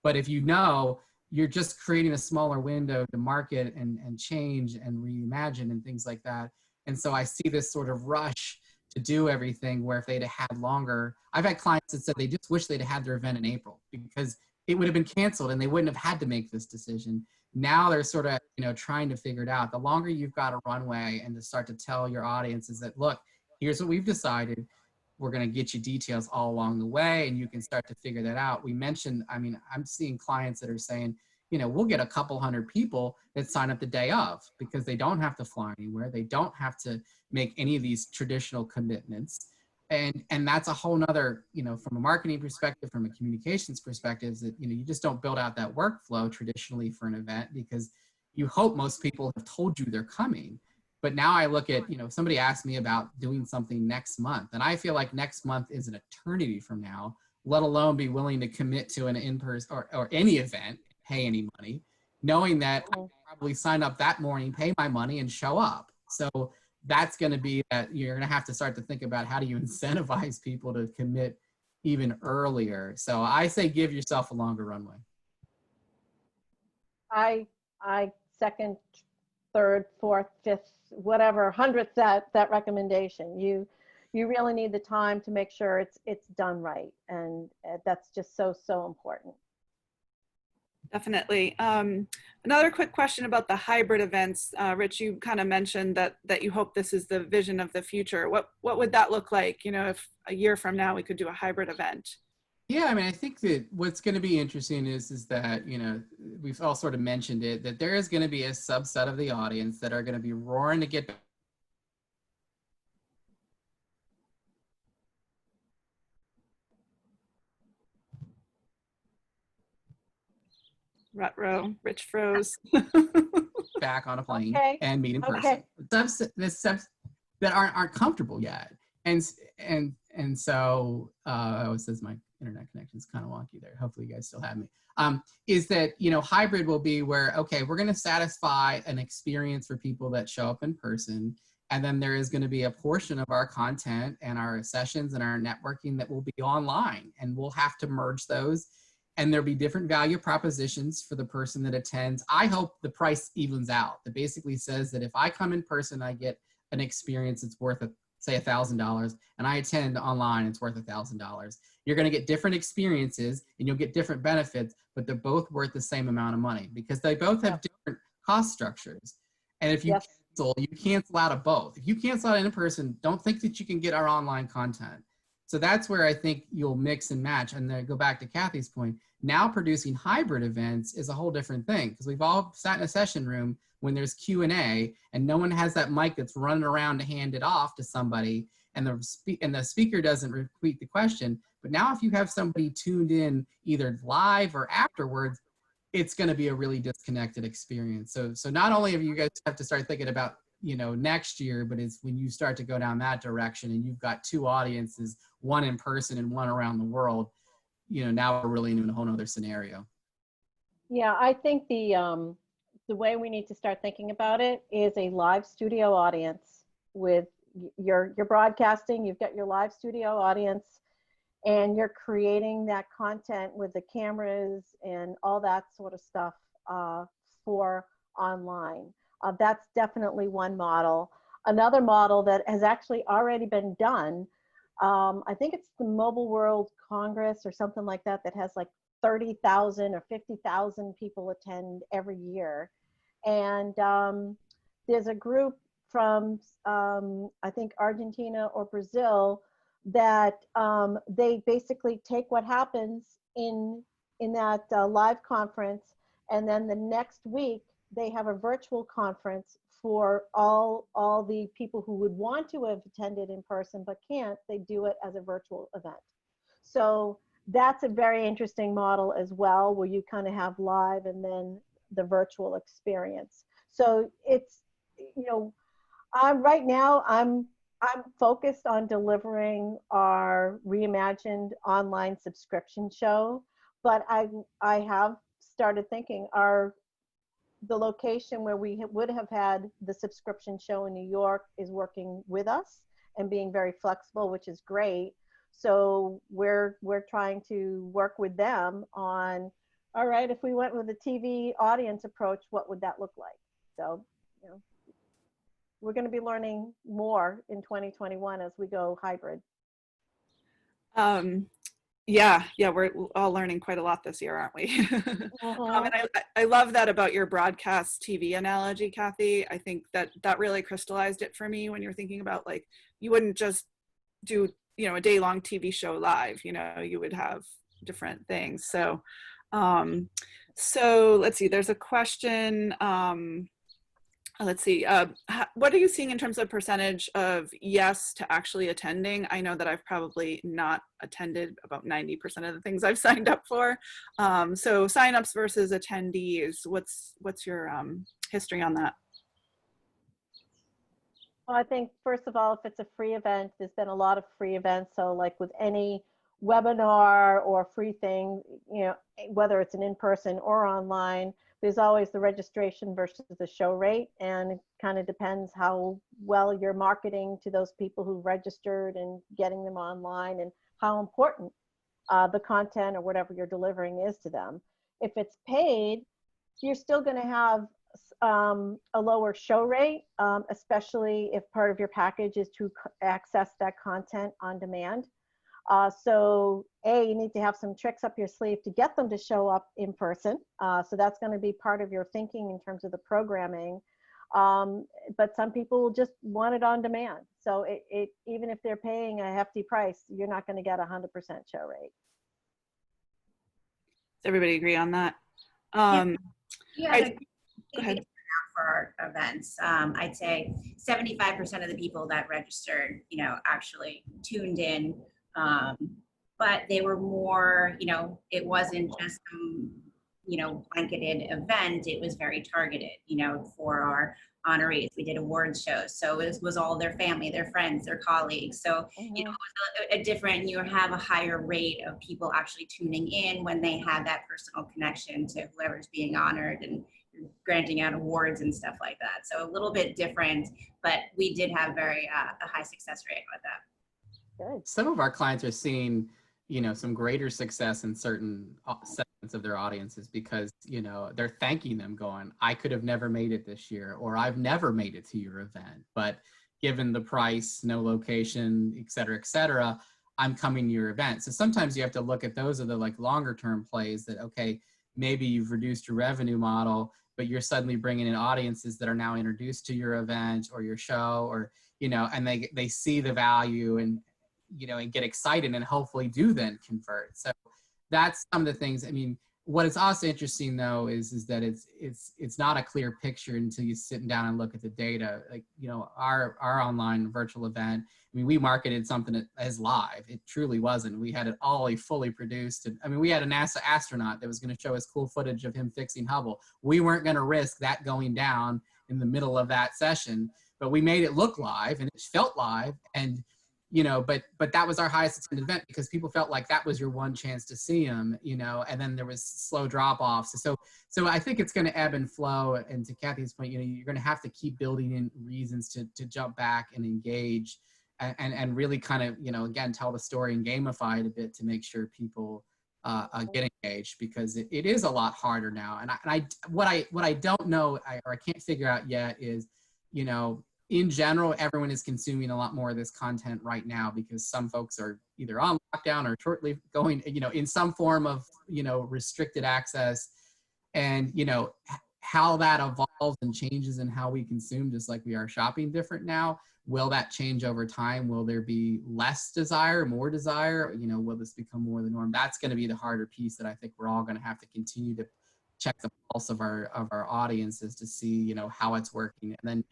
But if you're just creating a smaller window to market and change and reimagine and things like that. And so I see this sort of rush to do everything, where if they'd had longer, I've had clients that said they just wish they'd had their event in April, because it would have been canceled and they wouldn't have had to make this decision. Now they're sort of, trying to figure it out. The longer you've got a runway, and to start to tell your audiences that, look, here's what we've decided. We're going to get you details all along the way, and you can start to figure that out. We mentioned, I'm seeing clients that are saying, we'll get a couple hundred people that sign up the day of, because they don't have to fly anywhere. They don't have to make any of these traditional commitments. And that's a whole nother, from a marketing perspective, from a communications perspective, that, you just don't build out that workflow traditionally for an event, because you hope most people have told you they're coming. But now I look at, somebody asked me about doing something next month, and I feel like next month is an eternity from now, let alone be willing to commit to an in-person or any event, pay any money, knowing that I can probably sign up that morning, pay my money, and show up. So that's going to be that you're going to have to start to think about, how do you incentivize people to commit even earlier? So I say give yourself a longer runway. I second, third, fourth, fifth, whatever, 100th that recommendation. You really need the time to make sure it's done right, and that's just so important. Definitely. Another quick question about the hybrid events. Rich, you kind of mentioned that you hope this is the vision of the future. What would that look like, if a year from now we could do a hybrid event? Yeah, I mean, I think that what's going to be interesting is that, we've all sort of mentioned it, that there is going to be a subset of the audience that are going to be roaring to get Rutro, Rich froze. back on a plane Okay. and meet in Okay. person. The subs that aren't comfortable yet, and so it says my internet connection is kind of wonky there. Hopefully, you guys still have me. Is that hybrid will be where we're going to satisfy an experience for people that show up in person, and then there is going to be a portion of our content and our sessions and our networking that will be online, and we'll have to merge those. And there'll be different value propositions for the person that attends. I hope the price evens out. That basically says that if I come in person, I get an experience that's worth, say, $1,000, and I attend online, it's worth $1,000. You're going to get different experiences, and you'll get different benefits, but they're both worth the same amount of money because they both have different cost structures. And if you cancel out of both. If you cancel out in person, don't think that you can get our online content. So that's where I think you'll mix and match. And then go back to Kathy's point. Now producing hybrid events is a whole different thing because we've all sat in a session room when there's Q&A and no one has that mic that's running around to hand it off to somebody and the speaker doesn't repeat the question. But now if you have somebody tuned in either live or afterwards, it's going to be a really disconnected experience. So not only have you guys have to start thinking about next year, but it's when you start to go down that direction and you've got two audiences, one in person and one around the world, now we're really in a whole nother scenario. Yeah, I think the way we need to start thinking about it is a live studio audience with you're broadcasting, you've got your live studio audience, and you're creating that content with the cameras and all that sort of stuff for online. That's definitely one model. Another model that has actually already been done, I think it's the Mobile World Congress or something like that, that has like 30,000 or 50,000 people attend every year. And there's a group from, I think, Argentina or Brazil that they basically take what happens in that live conference, and then the next week they have a virtual conference for all the people who would want to have attended in person but can't. They do it as a virtual event. So that's a very interesting model as well, where you kind of have live and then the virtual experience. So it's, right now I'm focused on delivering our reimagined online subscription show, but I have started thinking the location where we would have had the subscription show in New York is working with us and being very flexible, which is great. So we're trying to work with them on, all right, if we went with a TV audience approach, what would that look like? So, we're going to be learning more in 2021 as we go hybrid. Yeah, we're all learning quite a lot this year, aren't we? And I love that about your broadcast TV analogy, Kathy. I think that really crystallized it for me when you're thinking about, like, you wouldn't just do, a day-long TV show live, you would have different things. So, so let's see, there's a question. Let's see, what are you seeing in terms of percentage of yes to actually attending? I know that I've probably not attended about 90% of the things I've signed up for. So signups versus attendees, what's your history on that? Well, I think, first of all, if it's a free event, there's been a lot of free events. So like with any webinar or free thing, whether it's an in-person or online, there's always the registration versus the show rate, and it kind of depends how well you're marketing to those people who registered and getting them online, and how important the content or whatever you're delivering is to them. If it's paid, you're still going to have a lower show rate, especially if part of your package is to access that content on demand. So you need to have some tricks up your sleeve to get them to show up in person. So that's going to be part of your thinking in terms of the programming. But some people just want it on demand. So even if they're paying a hefty price, you're not going to get 100% show rate. everybody agree on that? Yeah. All We had right, a go pretty ahead. good turnout for our events. I'd say 75% of the people that registered, actually tuned in. Um, but they were more, it wasn't just blanketed event. It was very targeted, for our honorees. We did awards shows. So it was all their family, their friends, their colleagues. So, it was a different, you have a higher rate of people actually tuning in when they have that personal connection to whoever's being honored and granting out awards and stuff like that. So a little bit different, but we did have very a high success rate with that. Good. Some of our clients are seeing, some greater success in certain segments of their audiences because, they're thanking them going, I could have never made it this year, or I've never made it to your event, but given the price, no location, et cetera, I'm coming to your event. So sometimes you have to look at those are the like longer term plays that, okay, maybe you've reduced your revenue model, but you're suddenly bringing in audiences that are now introduced to your event or your show, or, and they see the value and, and get excited and hopefully do then convert. So that's some of the things. I mean, what is also interesting though is that it's not a clear picture until you sit down and look at the data. Like, our online virtual event, I mean, we marketed something as live. It truly wasn't. We had it all fully produced. And I mean, we had a NASA astronaut that was going to show us cool footage of him fixing Hubble. We weren't going to risk that going down in the middle of that session, but we made it look live and it felt live. And but that was our highest attended event because people felt like that was your one chance to see them, and then there was slow drop-offs. So I think it's going to ebb and flow. And to Kathy's point, you're going to have to keep building in reasons to jump back and engage and really kind of, again, tell the story and gamify it a bit to make sure people get engaged, because it is a lot harder now. And what I don't know or I can't figure out yet is, in general, everyone is consuming a lot more of this content right now because some folks are either on lockdown or shortly going, in some form of, restricted access. And, how that evolves and changes and how we consume, just like we are shopping different now. Will that change over time? Will there be less desire, more desire? Will this become more the norm? That's going to be the harder piece that I think we're all going to have to continue to check the pulse of our audiences to see, how it's working, and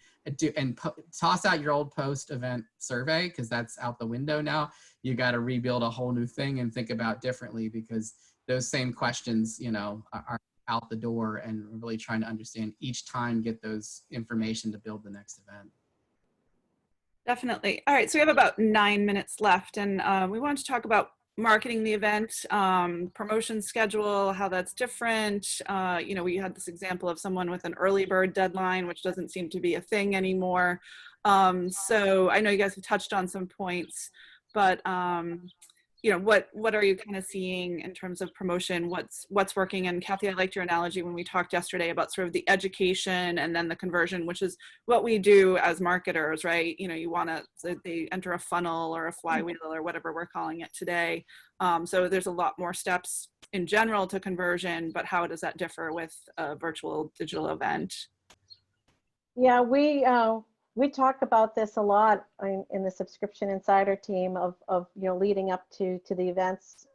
then toss out your old post-event survey because that's out the window now. You got to rebuild a whole new thing and think about differently because those same questions, are out the door, and really trying to understand each time, get those information to build the next event. Definitely. All right, so we have about 9 minutes left, and we wanted to talk about marketing the event, promotion schedule, how that's different. We had this example of someone with an early bird deadline, which doesn't seem to be a thing anymore. So I know you guys have touched on some points, but what are you kind of seeing in terms of promotion? What's working? And Kathy, I liked your analogy when we talked yesterday about sort of the education and then the conversion, which is what we do as marketers, right? You want to, they enter a funnel or a flywheel or whatever we're calling it today. So there's a lot more steps in general to conversion, but how does that differ with a virtual digital event? Yeah, we talk about this a lot in the Subscription Insider team of leading up to the events.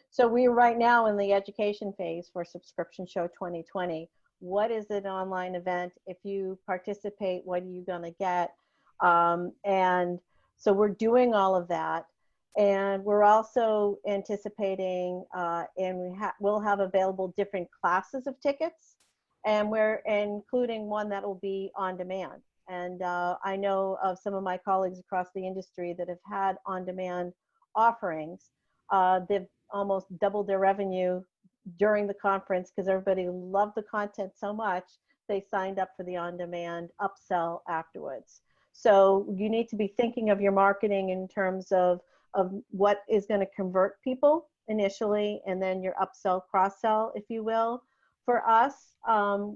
So we're right now in the education phase for Subscription Show 2020. What is an online event? If you participate, what are you going to get? And so we're doing all of that. And we're also anticipating, and we'll have available different classes of tickets. And we're including one that will be on demand. And I know of some of my colleagues across the industry that have had on-demand offerings. They've almost doubled their revenue during the conference because everybody loved the content so much, they signed up for the on-demand upsell afterwards. So you need to be thinking of your marketing in terms of what is going to convert people initially, and then your upsell, cross-sell, if you will. For us,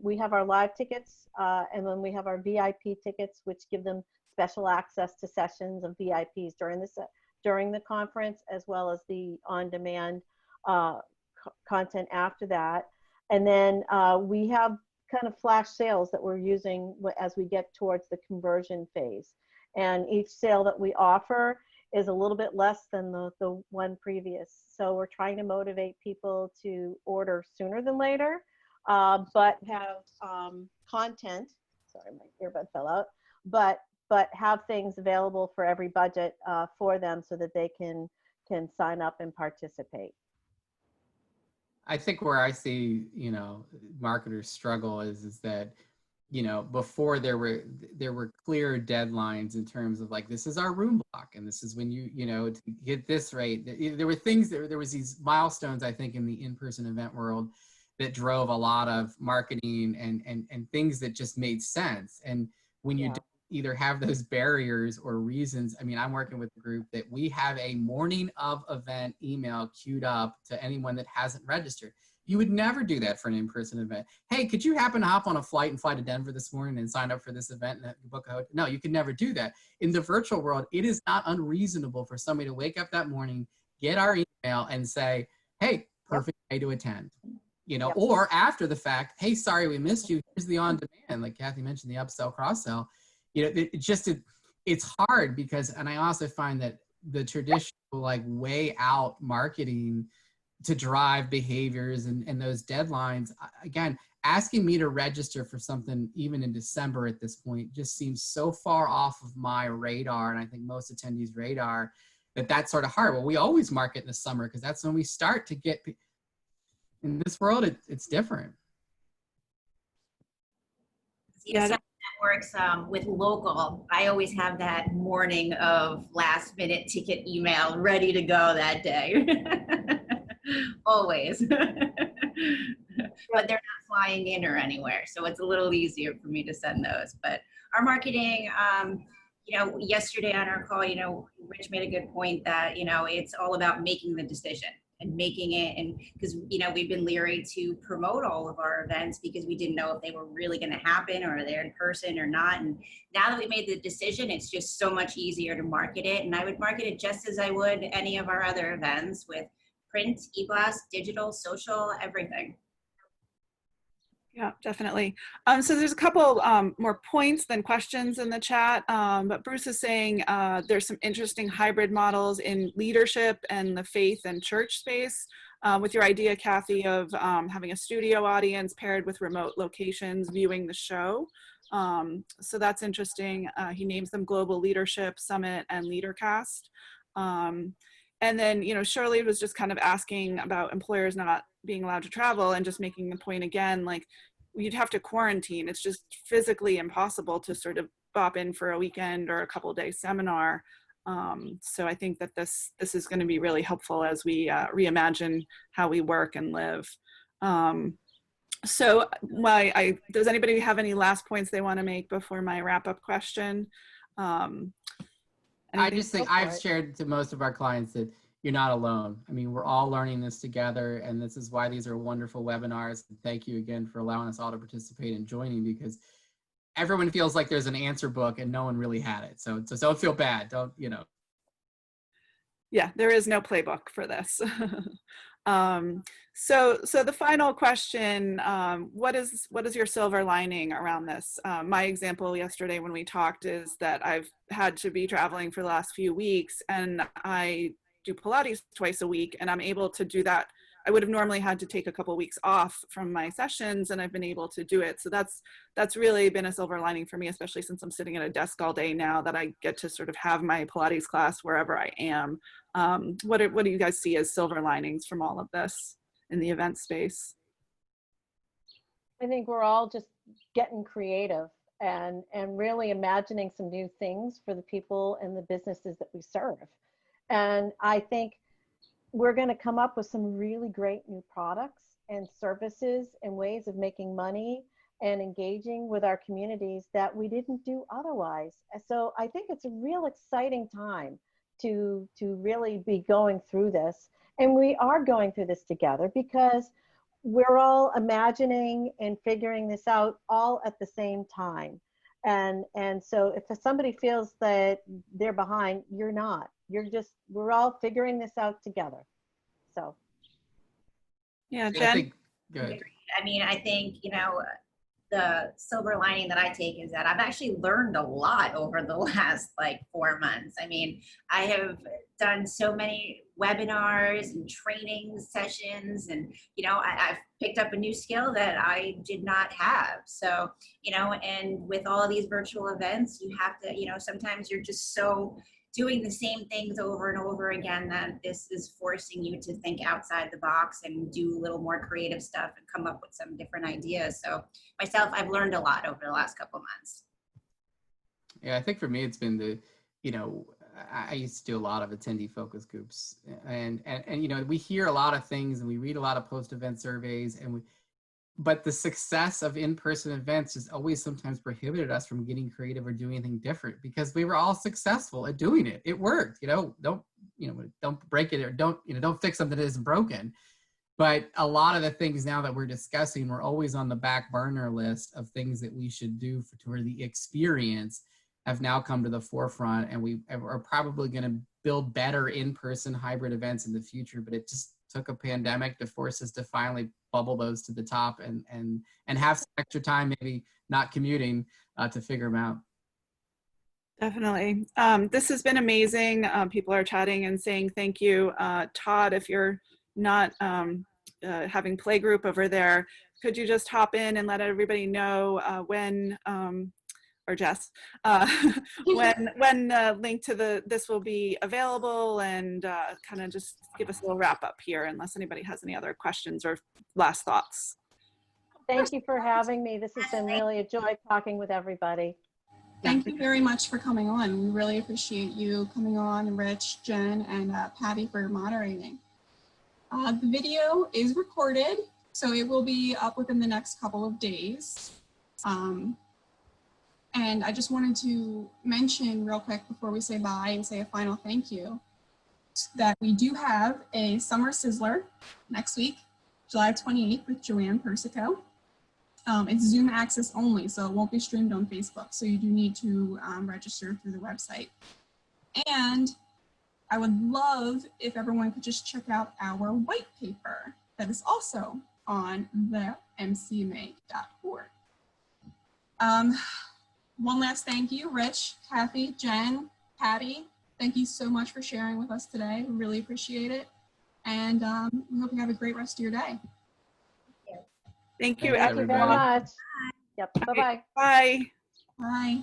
we have our live tickets, and then we have our VIP tickets, which give them special access to sessions of VIPs during the conference, as well as the on-demand content after that. And then we have kind of flash sales that we're using as we get towards the conversion phase. And each sale that we offer is a little bit less than the one previous. So we're trying to motivate people to order sooner than later, but have content. Sorry, my earbud fell out. But have things available for every budget for them so that they can sign up and participate. I think where I see, marketers struggle is that, before there were clear deadlines in terms of like, this is our room block and this is when to get this right. There were things there was these milestones, I think, in the in-person event world that drove a lot of marketing and things that just made sense. And when you don't either have those barriers or reasons, I mean, I'm working with a group that we have a morning of event email queued up to anyone that hasn't registered. You would never do that for an in-person event. Hey, could you happen to hop on a flight and fly to Denver this morning and sign up for this event and book a hotel? No, you could never do that. In the virtual world, it is not unreasonable for somebody to wake up that morning, get our email and say, hey, perfect day to attend. Or after the fact, hey, sorry, we missed you. Here's the on-demand, like Kathy mentioned, the upsell, cross-sell. It's hard because, and I also find that the traditional like way out marketing to drive behaviors and those deadlines, again, asking me to register for something even in December at this point just seems so far off of my radar, and I think most attendees' radar, that's sort of hard. Well, we always market in the summer because that's when we start to get, in this world, it's different. Yeah, that works with local. I always have that morning of last minute ticket email ready to go that day. Always. But they're not flying in or anywhere, so it's a little easier for me to send those. But our marketing, yesterday on our call, Rich made a good point that, it's all about making the decision and making it, and because, we've been leery to promote all of our events because we didn't know if they were really going to happen or they're in person or not. And now that we made the decision, it's just so much easier to market it. And I would market it just as I would any of our other events, with print, e-blast, digital, social, everything. Yeah, definitely. So there's a couple more points than questions in the chat, but Bruce is saying there's some interesting hybrid models in leadership and the faith and church space, with your idea, Kathy, of having a studio audience paired with remote locations viewing the show. So that's interesting. He names them Global Leadership Summit and LeaderCast. And then, Shirley was just kind of asking about employers not being allowed to travel and just making the point again, like you'd have to quarantine. It's just physically impossible to sort of bop in for a weekend or a couple day seminar. So I think that this is going to be really helpful as we reimagine how we work and live. So does anybody have any last points they want to make before my wrap-up question? I just think I've shared to most of our clients that you're not alone. I mean, we're all learning this together, and this is why these are wonderful webinars. Thank you again for allowing us all to participate and joining, because everyone feels like there's an answer book and no one really had it. So don't feel bad. Don't. Yeah, there is no playbook for this. So the final question, what is your silver lining around this? My example yesterday when we talked is that I've had to be traveling for the last few weeks, and I do Pilates twice a week, and I'm able to do that. I would have normally had to take a couple of weeks off from my sessions, and I've been able to do it. So that's really been a silver lining for me, especially since I'm sitting at a desk all day now, that I get to sort of have my Pilates class wherever I am. What do you guys see as silver linings from all of this in the event space? I think we're all just getting creative and really imagining some new things for the people and the businesses that we serve. And I think we're going to come up with some really great new products and services and ways of making money and engaging with our communities that we didn't do otherwise. So I think it's a real exciting time to really be going through this. And we are going through this together because we're all imagining and figuring this out all at the same time. And so if somebody feels that they're behind, you're not. We're all figuring this out together. So. Yeah, Jen? Good. I mean, I think, the silver lining that I take is that I've actually learned a lot over the last like 4 months. I mean, I have done so many webinars and training sessions, and I've picked up a new skill that I did not have. So, and with all of these virtual events, you have to, sometimes you're just so doing the same things over and over again that this is forcing you to think outside the box and do a little more creative stuff and come up with some different ideas. So myself, I've learned a lot over the last couple months. Yeah, I think for me, it's been I used to do a lot of attendee focus groups, and we hear a lot of things and we read a lot of post-event surveys, but the success of in-person events has always sometimes prohibited us from getting creative or doing anything different because we were all successful at doing it. It worked, don't break it or don't fix something that isn't broken. But a lot of the things now that we're discussing, we're always on the back burner list of things that we should do for the experience have now come to the forefront, and we are probably going to build better in-person hybrid events in the future, but it just took a pandemic to force us to finally bubble those to the top and have some extra time, maybe not commuting, to figure them out. Definitely. This has been amazing. People are chatting and saying thank you. Todd, if you're not having playgroup over there, could you just hop in and let everybody know when, or Jess, when the link to this will be available, and kind of just give us a little wrap up here, unless anybody has any other questions or last thoughts. Thank you for having me. This has been really a joy talking with everybody. Thank you very much for coming on. We really appreciate you coming on, Rich, Jen, and Patty for moderating. The video is recorded, so it will be up within the next couple of days. And I just wanted to mention real quick before we say bye and say a final thank you, that we do have a Summer Sizzler next week, July 28th with Joanne Persico. It's Zoom access only, so it won't be streamed on Facebook. So you do need to register through the website. And I would love if everyone could just check out our white paper that is also on the MCMA.org. One last thank you, Rich, Kathy, Jen, Patty. Thank you so much for sharing with us today. We really appreciate it. And we hope you have a great rest of your day. Thank you. Thanks, Thank you very much. Yep. Bye-bye. Bye. Bye.